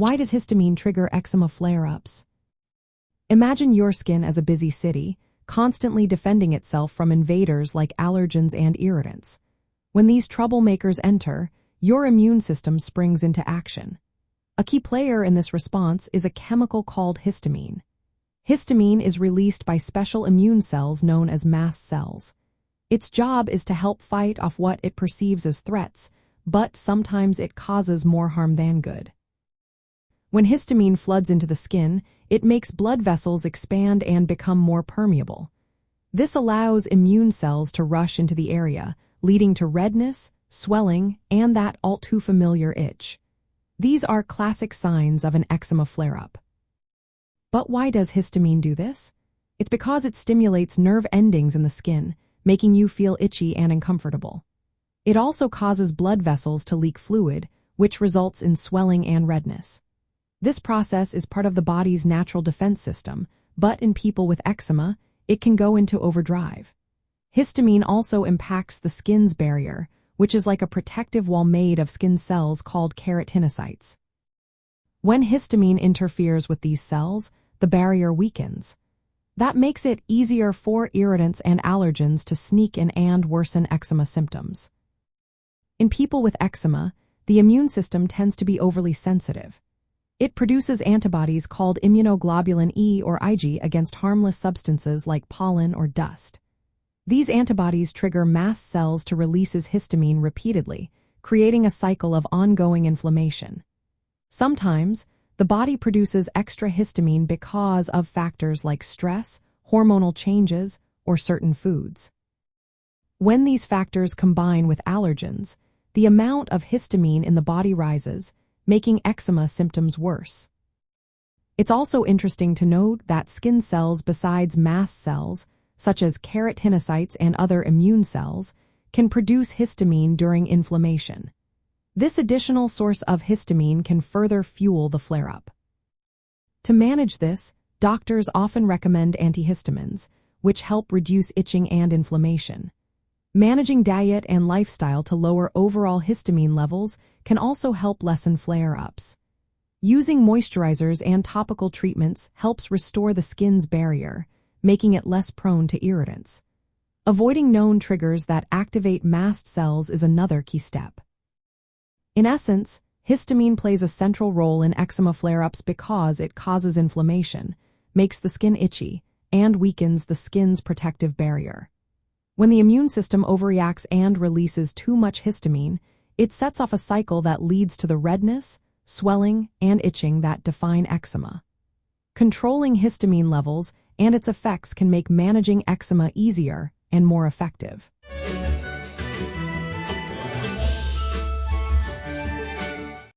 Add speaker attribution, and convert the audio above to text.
Speaker 1: Why does histamine trigger eczema flare-ups? Imagine your skin as a busy city, constantly defending itself from invaders like allergens and irritants. When these troublemakers enter, your immune system springs into action. A key player in this response is a chemical called histamine. Histamine is released by special immune cells known as mast cells. Its job is to help fight off what it perceives as threats, but sometimes it causes more harm than good. When histamine floods into the skin, it makes blood vessels expand and become more permeable. This allows immune cells to rush into the area, leading to redness, swelling, and that all-too-familiar itch. These are classic signs of an eczema flare-up. But why does histamine do this? It's because it stimulates nerve endings in the skin, making you feel itchy and uncomfortable. It also causes blood vessels to leak fluid, which results in swelling and redness. This process is part of the body's natural defense system, but in people with eczema, it can go into overdrive. Histamine also impacts the skin's barrier, which is like a protective wall made of skin cells called keratinocytes. When histamine interferes with these cells, the barrier weakens. That makes it easier for irritants and allergens to sneak in and worsen eczema symptoms. In people with eczema, the immune system tends to be overly sensitive. It produces antibodies called immunoglobulin E or Ig against harmless substances like pollen or dust. These antibodies trigger mast cells to release histamine repeatedly, creating a cycle of ongoing inflammation. Sometimes, the body produces extra histamine because of factors like stress, hormonal changes, or certain foods. When these factors combine with allergens, the amount of histamine in the body rises, making eczema symptoms worse. It's also interesting to note that skin cells besides mast cells, such as keratinocytes and other immune cells, can produce histamine during inflammation. This additional source of histamine can further fuel the flare-up. To manage this, doctors often recommend antihistamines, which help reduce itching and inflammation. Managing diet and lifestyle to lower overall histamine levels can also help lessen flare-ups. Using moisturizers and topical treatments helps restore the skin's barrier, making it less prone to irritants. Avoiding known triggers that activate mast cells is another key step. In essence, histamine plays a central role in eczema flare-ups because it causes inflammation, makes the skin itchy, and weakens the skin's protective barrier. When the immune system overreacts and releases too much histamine, it sets off a cycle that leads to the redness, swelling, and itching that define eczema. Controlling histamine levels and its effects can make managing eczema easier and more effective.